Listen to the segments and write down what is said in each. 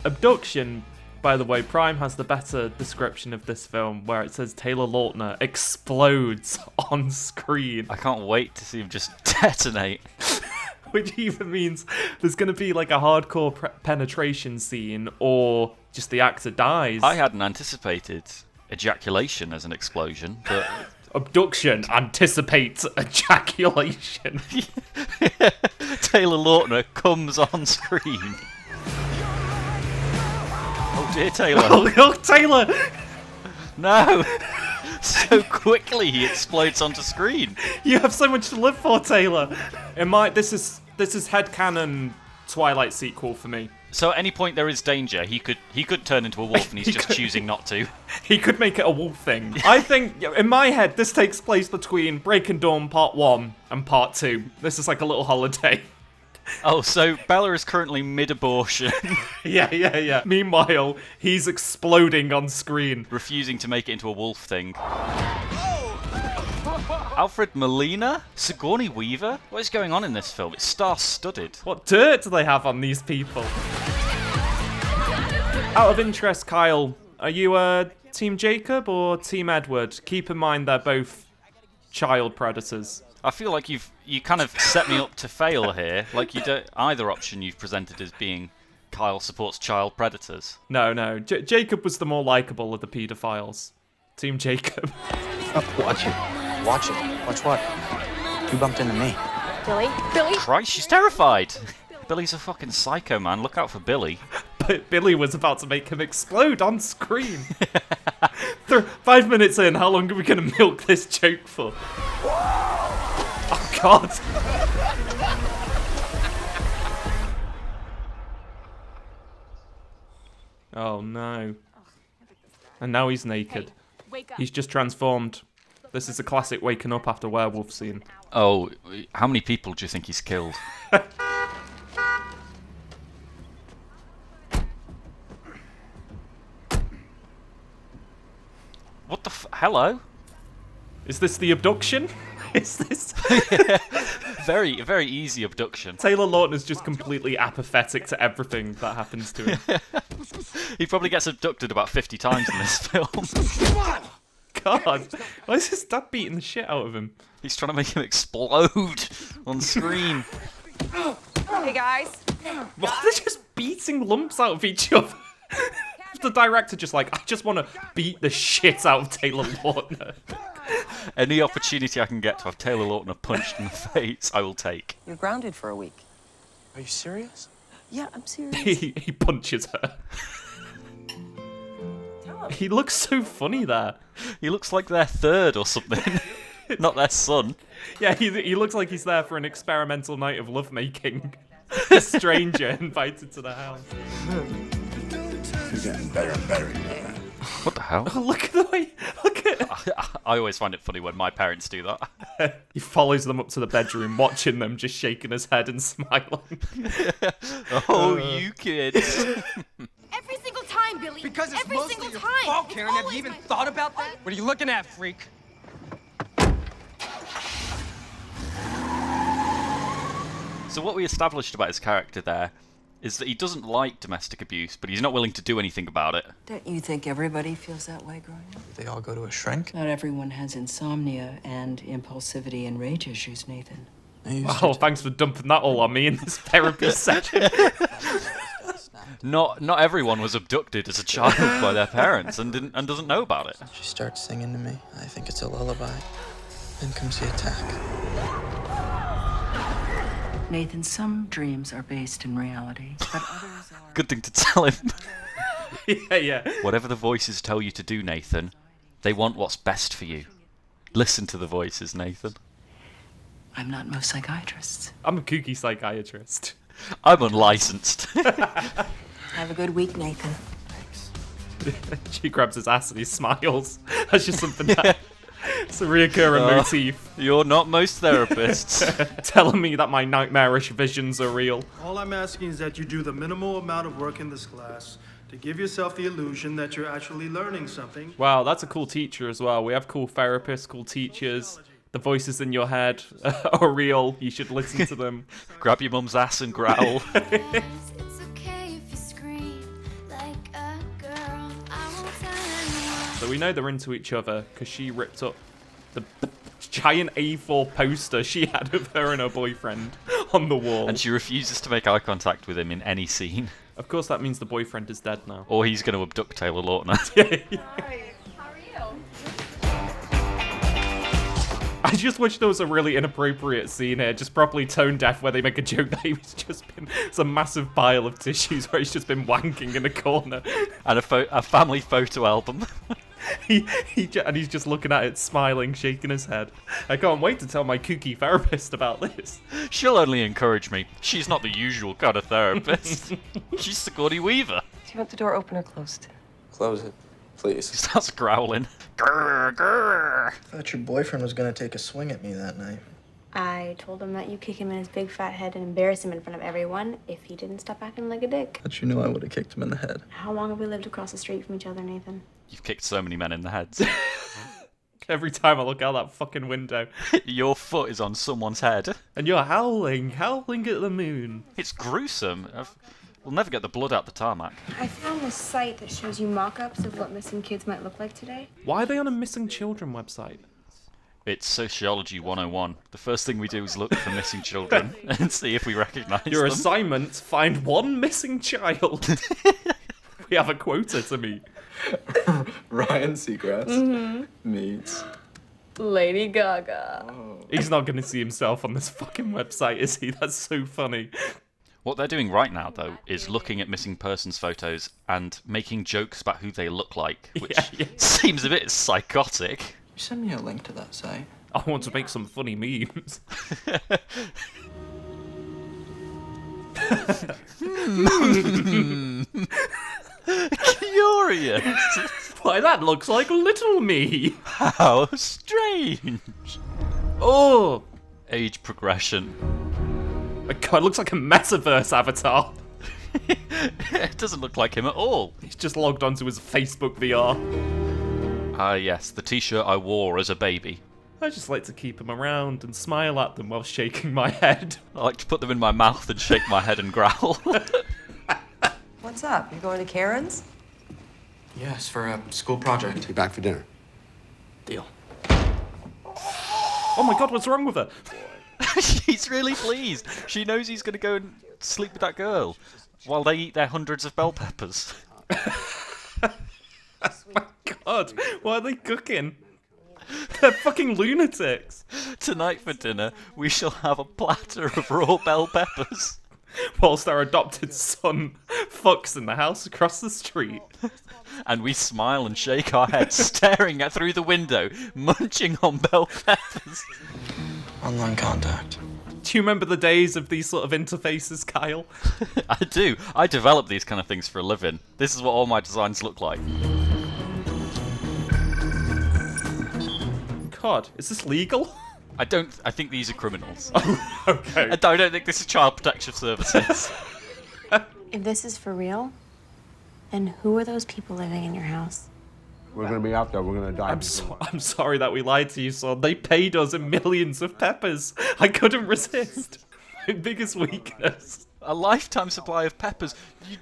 Abduction, by the way, Prime has the better description of this film where it says Taylor Lautner explodes on screen. I can't wait to see him just detonate. Which either means there's going to be like a hardcore penetration scene or just the actor dies. I hadn't anticipated ejaculation as an explosion, but... Abduction anticipates ejaculation. Taylor Lautner comes on screen. Oh dear, Taylor. Oh, Taylor! No! So quickly he explodes onto screen. You have so much to live for, Taylor. This is headcanon Twilight sequel for me. So at any point there is danger. He could turn into a wolf, and he's just choosing not to. He could make it a wolf thing. I think, in my head, this takes place between Breaking Dawn Part 1 and Part 2. This is like a little holiday. Oh, so Bella is currently mid-abortion. Yeah. Meanwhile, he's exploding on screen. Refusing to make it into a wolf thing. Alfred Molina? Sigourney Weaver? What is going on in this film? It's star-studded. What dirt do they have on these people? Out of interest, Kyle, are you Team Jacob or Team Edward? Keep in mind they're both child predators. I feel like you kind of set me up to fail here. Like you don't either option you've presented as being Kyle supports child predators. No. Jacob was the more likable of the paedophiles. Team Jacob. Oh, watch it. Watch it. Watch what? You bumped into me. Billy? Christ, she's terrified. Billy's a fucking psycho, man. Look out for Billy. But Billy was about to make him explode on screen. 5 minutes in, how long are we going to milk this joke for? Oh, God. Oh, no. And now he's naked. Wake up. He's just transformed. This is a classic waking up after werewolf scene. Oh, how many people do you think he's killed? What the hello? Is this the abduction? Is this... Very, very easy abduction. Taylor Lautner's just completely apathetic to everything that happens to him. He probably gets abducted about 50 times in this film. God, why is his dad beating the shit out of him? He's trying to make him explode on screen. Hey, guys. Why are they just beating lumps out of each other? The director just like, I just want to beat the shit out of Taylor Lautner. Any opportunity I can get to have Taylor Lautner punched in the face, I will take. You're grounded for a week. Are you serious? Yeah, I'm serious. He punches her. He looks so funny there. He looks like their third or something. Not their son. Yeah, he looks like he's there for an experimental night of lovemaking. A stranger invited to the house. You're getting better and better, you know that. What the hell? Oh, look at the way. Look at. I always find it funny when my parents do that. He follows them up to the bedroom, watching them, just shaking his head and smiling. Oh, you kids. Every single time, Billy. Because it's Every mostly single your time. fault, It's Karen. Have you always even my thought fault. about that? What are you looking at, freak? So what we established about his character there is that he doesn't like domestic abuse, but he's not willing to do anything about it. Don't you think everybody feels that way growing up? They all go to a shrink? Not everyone has insomnia and impulsivity and rage issues, Nathan. Oh, thanks for dumping that all on me in this therapy session. Not everyone was abducted as a child by their parents and doesn't know about it. She starts singing to me. I think it's a lullaby. Then comes the attack. Nathan, some dreams are based in reality, but others are... Good thing to tell him. Yeah. Whatever the voices tell you to do, Nathan, they want what's best for you. Listen to the voices, Nathan. I'm not most psychiatrists. I'm a kooky psychiatrist. I'm unlicensed. Have a good week, Nathan. She grabs his ass and he smiles. That's just something that... It's a reoccurring motif. You're not most therapists. Telling me that my nightmarish visions are real. All I'm asking is that you do the minimal amount of work in this class to give yourself the illusion that you're actually learning something. Wow, that's a cool teacher as well. We have cool therapists, cool teachers. The voices in your head are real. You should listen to them. Grab your mum's ass and growl. It's okay if you scream. So we know they're into each other because she ripped up the giant A4 poster she had of her and her boyfriend on the wall. And she refuses to make eye contact with him in any scene. Of course, that means the boyfriend is dead now. Or he's going to abduct Taylor Lautner. I just wish there was a really inappropriate scene here, just properly tone deaf, where they make a joke that he's just been some massive pile of tissues where he's just been wanking in a corner. And a family photo album. And he's just looking at it, smiling, shaking his head. I can't wait to tell my kooky therapist about this. She'll only encourage me. She's not the usual kind of therapist. She's Sigourney Weaver. Do you want the door open or closed? Close it, please. He starts growling. Grr, grr. I thought your boyfriend was gonna take a swing at me that night. I told him that you kick him in his big fat head and embarrass him in front of everyone if he didn't stop acting like a dick. But you knew I would have kicked him in the head. How long have we lived across the street from each other, Nathan? You've kicked so many men in the heads. Every time I look out that fucking window. Your foot is on someone's head. And you're howling at the moon. It's gruesome. We'll never get the blood out the tarmac. I found this site that shows you mock-ups of what missing kids might look like today. Why are they on a missing children website? It's Sociology 101. The first thing we do is look for missing children and see if we recognise them. Your assignment, find one missing child. We have a quota to meet. Ryan Seacrest meets Lady Gaga. He's not going to see himself on this fucking website, is he? That's so funny. What they're doing right now, though, is looking at missing persons photos and making jokes about who they look like, which seems a bit psychotic. You send me a link to that site. I want to make some funny memes. Curious. Why, that looks like little me. How strange. Oh, Age progression. my God, it looks like a metaverse avatar. It doesn't look like him at all. He's just logged onto his Facebook VR. Ah, yes, the t-shirt I wore as a baby. I just like to keep them around and smile at them while shaking my head. I like to put them in my mouth and shake my head and growl. What's up? You going to Karen's? Yes, for a school project. Be back for dinner. Deal. Oh my God, what's wrong with her? She's really pleased. She knows he's going to go and sleep with that girl while they eat their hundreds of bell peppers. My God, what are they cooking? They're fucking lunatics. Tonight for dinner, we shall have a platter of raw bell peppers. Whilst our adopted son fucks in the house across the street. And we smile and shake our heads, staring at through the window, munching on bell peppers. Online contact. Do you remember the days of these sort of interfaces, Kyle? I do. I develop these kind of things for a living. This is what all my designs look like. God, is this legal? I think these are criminals. Oh, okay. I don't think this is Child Protection Services. If this is for real, then who are those people living in your house? We're gonna be out there. We're gonna die. I'm sorry that we lied to you, son. They paid us in millions of peppers. I couldn't resist. My biggest weakness. A lifetime supply of peppers.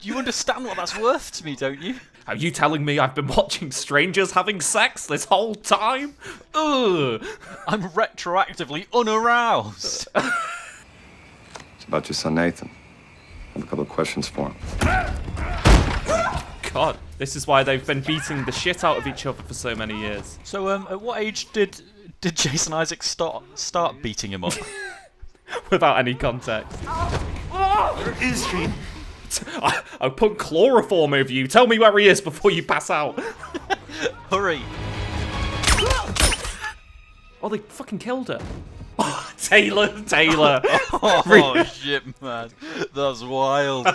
You understand what that's worth to me, don't you? Are you telling me I've been watching strangers having sex this whole time? Ugh. I'm retroactively unaroused. It's about your son, Nathan. I have a couple of questions for him. God, this is why they've been beating the shit out of each other for so many years. So, at what age did Jason Isaacs start beating him up? Without any context. Where is he? I'll put chloroform over you. Tell me where he is before you pass out. Hurry. Oh, they fucking killed her. Oh, Taylor. Oh, shit, man. That's wild.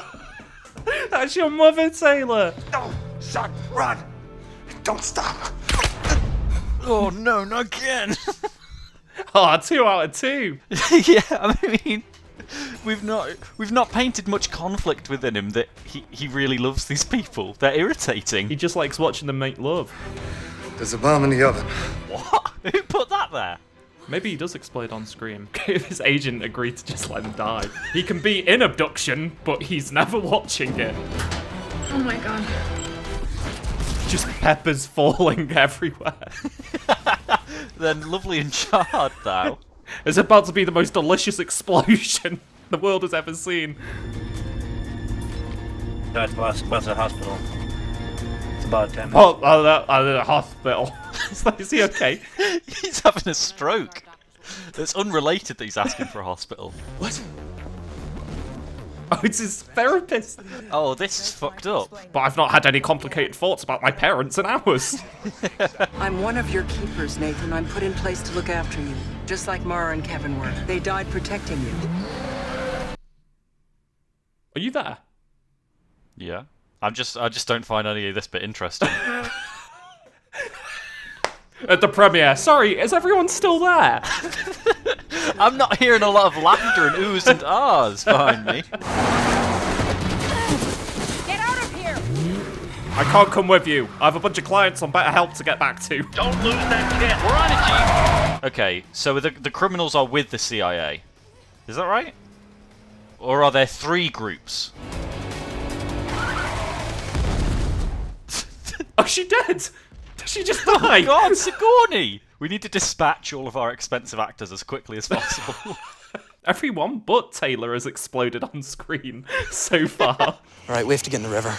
That's your mother, Taylor. No, son, run! Don't stop! Oh, no, not again. Oh, 2 out of 2. Yeah, I mean, we've not painted much conflict within him that he really loves these people. They're irritating. He just likes watching them make love. There's a bomb in the oven. What? Who put that there? Maybe he does explode on screen. If his agent agreed to just let him die. He can be in Abduction, but he's never watching it. Oh my God. Just peppers falling everywhere. They're lovely and charred, though. It's about to be the most delicious explosion the world has ever seen. That's what's a hospital. It's about 10 minutes. Oh, the hospital. Is he okay? He's having a stroke. It's unrelated that he's asking for a hospital. What? Oh, it's his therapist. Oh, this is fucked up. But I've not had any complicated thoughts about my parents in hours. I'm one of your keepers, Nathan. I'm put in place to look after you, just like Mara and Kevin were. They died protecting you. Are you there? Yeah. I just don't find any of this bit interesting. At the premiere. Sorry, is everyone still there? I'm not hearing a lot of laughter and oohs and ahs behind me. Get out of here! I can't come with you. I have a bunch of clients on better help to get back to. Don't lose that kid. We're on it, Chief. Okay, so the criminals are with the CIA. Is that right? Or are there 3 groups? Oh, she dead? Did she just die? Oh God, Sigourney! We need to dispatch all of our expensive actors as quickly as possible. Everyone but Taylor has exploded on screen so far. All right, we have to get in the river.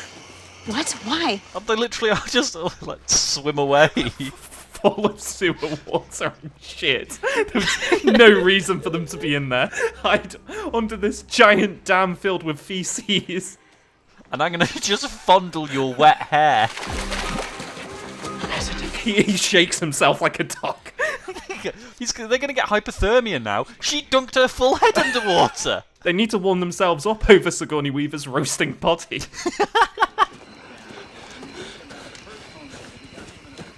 What? Why? They literally are just like swim away. Full of sewer water and shit. There's no reason for them to be in there. Hide under this giant dam filled with feces. And I'm gonna just fondle your wet hair. He shakes himself like a dog. They're gonna get hypothermia now. She dunked her full head underwater. They need to warm themselves up over Sigourney Weaver's roasting body.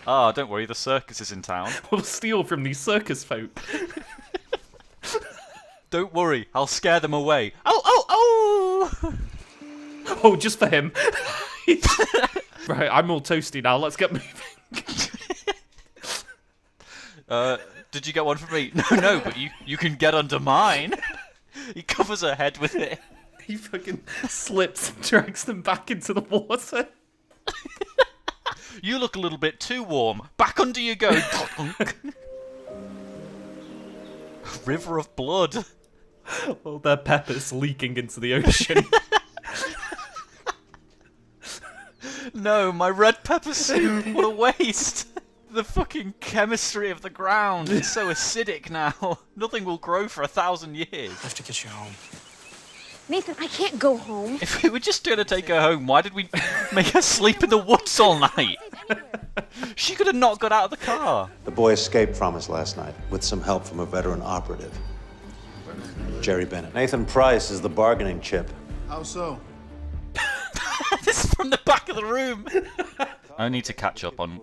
Ah, don't worry, the circus is in town. We'll steal from these circus folk. Don't worry, I'll scare them away. Oh! Oh, just for him. Right, I'm all toasty now. Let's get moving. Did you get one for me? No, but you can get under mine. He covers her head with it. He fucking slips and drags them back into the water. You look a little bit too warm. Back under you go. River of blood. Well, their peppers leaking into the ocean. No, my red pepper soup. What a waste. The fucking chemistry of the ground is so acidic now. Nothing will grow for 1,000 years. I have to get you home. Nathan, I can't go home. If we were just going to take her home, why did we make her sleep in the woods all night? She could have not got out of the car. The boy escaped from us last night with some help from a veteran operative, Jerry Bennett. Nathan Price is the bargaining chip. How so? This is from the back of the room. I need to catch up on...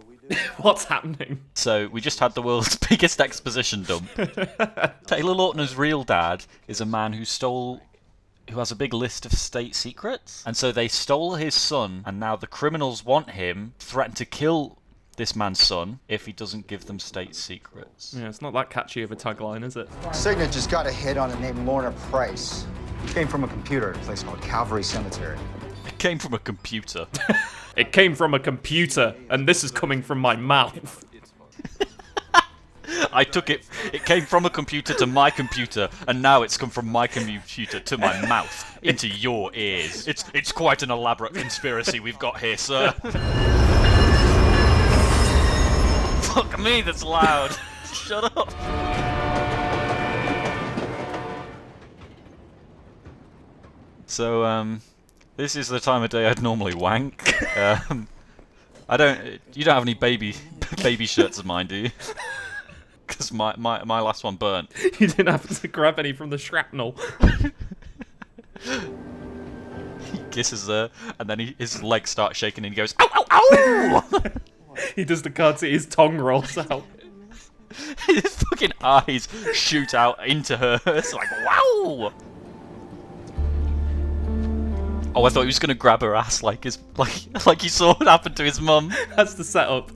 What's happening? So, we just had the world's biggest exposition dump. Taylor Lautner's real dad is a man who has a big list of state secrets. And so they stole his son, and now the criminals want him, threaten to kill this man's son if he doesn't give them state secrets. Yeah, it's not that catchy of a tagline, is it? Signature's got a hit on a named Lorna Price. Came from a computer at a place called Calvary Cemetery. It came from a computer. It came from a computer, and this is coming from my mouth. I took it. It came from a computer to my computer, and now it's come from my computer to my mouth into your ears. It's quite an elaborate conspiracy we've got here, sir. Fuck me, that's loud. Shut up. So, this is the time of day I'd normally wank. You don't have any baby shirts of mine, do you? Because my last one burnt. You didn't have to grab any from the shrapnel. He kisses her, and then his legs start shaking, and he goes, "Ow, ow, ow!" He does the cartoon, his tongue rolls out. His fucking eyes shoot out into her. It's like, wow! Oh, I thought he was gonna grab her ass like you saw what happened to his mum. That's the setup.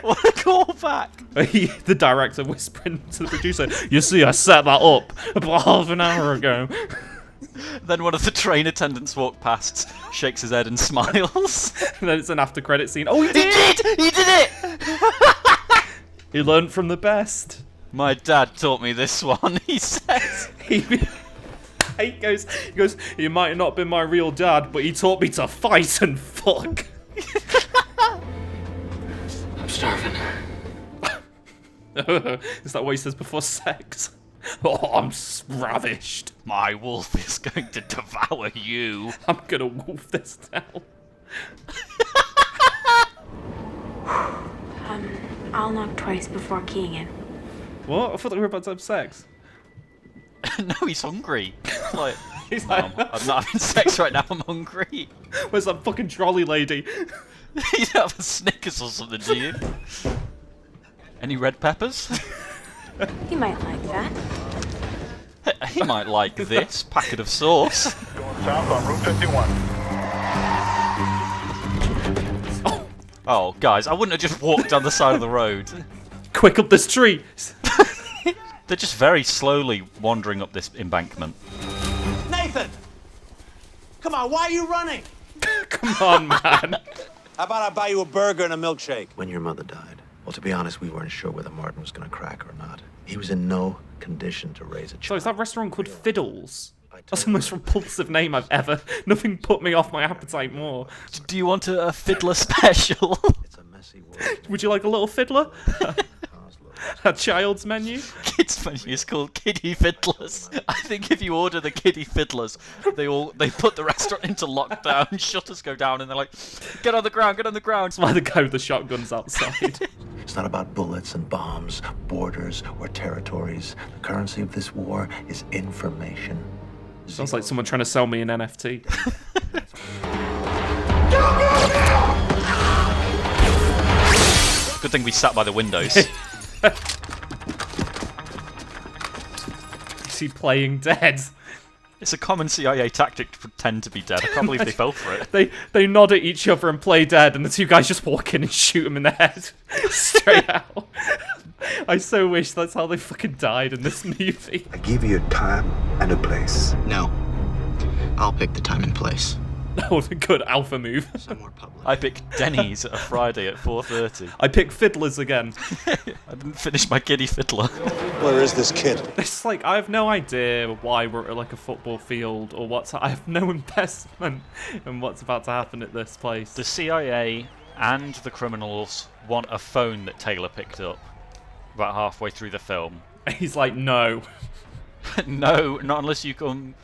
What a callback! The director whispering to the producer, "You see, I set that up about half an hour ago." Then one of the train attendants walked past, shakes his head and smiles. And then it's an after credit scene. Oh, he He did! did! He did it! He learned from the best. My dad taught me this one, he says. He goes, he might have not been my real dad, but he taught me to fight and fuck. I'm starving. Is that what he says before sex? Oh, I'm ravished. My wolf is going to devour you. I'm gonna wolf this down. I'll knock twice before keying in. What? I thought we were about to have sex. No, he's hungry. Like, He's like, I'm not having sex right now, I'm hungry. Where's that fucking trolley lady? You don't have a Snickers or something, do you? Any red peppers? He might like that. He might like this packet of sauce. Going south on Route 51. Oh, guys, I wouldn't have just walked down the side of the road. Quick up this tree! They're just very slowly wandering up this embankment. Nathan! Come on, why are you running? Come on, man. How about I buy you a burger and a milkshake? When your mother died, well, to be honest, we weren't sure whether Martin was going to crack or not. He was in no condition to raise a child. So is that restaurant called Fiddles? That's the most repulsive name I've ever. Nothing put me off my appetite more. Do you want a fiddler special? It's a messy world. Would you like a little fiddler? A child's menu? Kids menu is called Kiddie Fiddlers. I think if you order the Kiddie Fiddlers, they put the restaurant into lockdown, shutters go down, and they're like, get on the ground, get on the ground. That's why the guy with the shotgun's outside. It's not about bullets and bombs, borders, or territories. The currency of this war is information. Sounds like someone trying to sell me an NFT. Good thing we sat by the windows. Is he playing dead? It's a common CIA tactic to pretend to be dead. I can't believe they fell for it. They nod at each other and play dead, and the two guys just walk in and shoot him in the head. Straight out. I so wish that's how they fucking died in this movie. I give you a time and a place. No. I'll pick the time and place. That was a good alpha move. Somewhere public. I picked Denny's at a Friday at 4:30. I picked Fiddlers again. I didn't finish my Kiddie Fiddler. Where is this kid? It's like, I have no idea why we're at like a football field or what's... I have no investment in what's about to happen at this place. The CIA and the criminals want a phone that Taylor picked up about halfway through the film. He's like, no. No, not unless you come...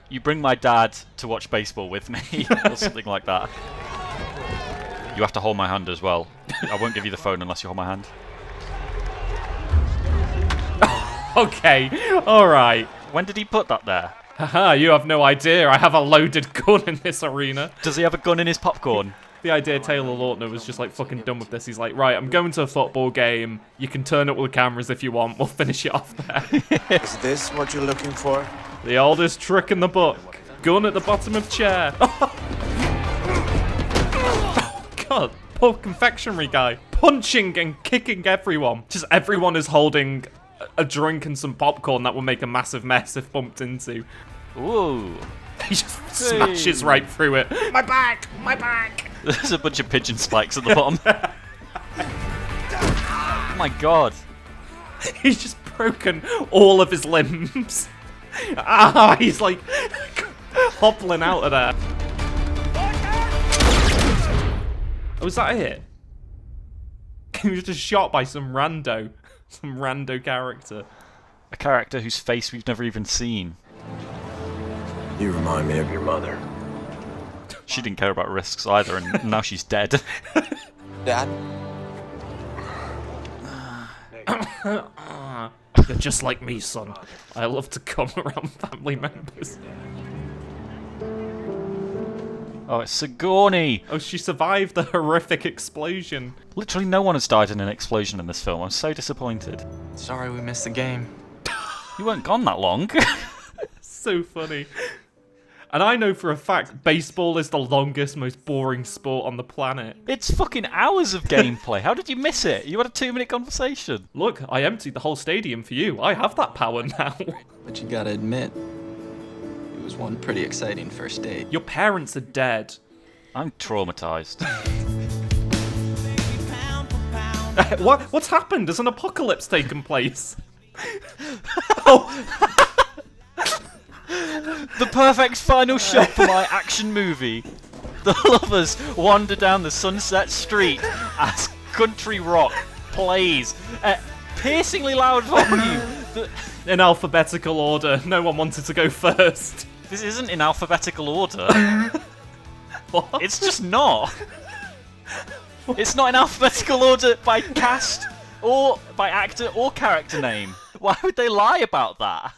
You bring my dad to watch baseball with me, or something like that. You have to hold my hand as well. I won't give you the phone unless you hold my hand. Okay, alright. When did he put that there? Haha, you have no idea. I have a loaded gun in this arena. Does he have a gun in his popcorn? The idea Taylor Lautner was just like fucking done with this. He's like, right, I'm going to a football game. You can turn up with the cameras if you want. We'll finish it off there. Is this what you're looking for? The oldest trick in the book. Gun at the bottom of chair. Oh, God, poor confectionery guy. Punching and kicking everyone. Just everyone is holding a drink and some popcorn that will make a massive mess if bumped into. Ooh. He just smashes right through it. My back! My back! There's a bunch of pigeon spikes at the bottom. Oh my god. He's just broken all of his limbs. Ah, he's like hobbling out of there. Oh, was that it? He was just shot by some rando character. A character whose face we've never even seen. You remind me of your mother. She didn't care about risks either, and now she's dead. Dad? You're just like me, son. I love to come around family members. Oh, it's Sigourney! Oh, she survived the horrific explosion. Literally no one has died in an explosion in this film. I'm so disappointed. Sorry we missed the game. You weren't gone that long. So funny. And I know for a fact baseball is the longest, most boring sport on the planet. It's fucking hours of gameplay. How did you miss it? You had a 2-minute conversation. Look, I emptied the whole stadium for you. I have that power now. But you gotta admit, it It was one pretty exciting first date. Your parents are dead. I'm traumatized. What's happened? Has an apocalypse taken place? Oh. The perfect final shot for my action movie. The lovers wander down the Sunset Street as country rock plays at piercingly loud volume. In alphabetical order. No one wanted to go first. This isn't in alphabetical order. What? It's just not. It's not in alphabetical order by cast or by actor or character name. Why would they lie about that?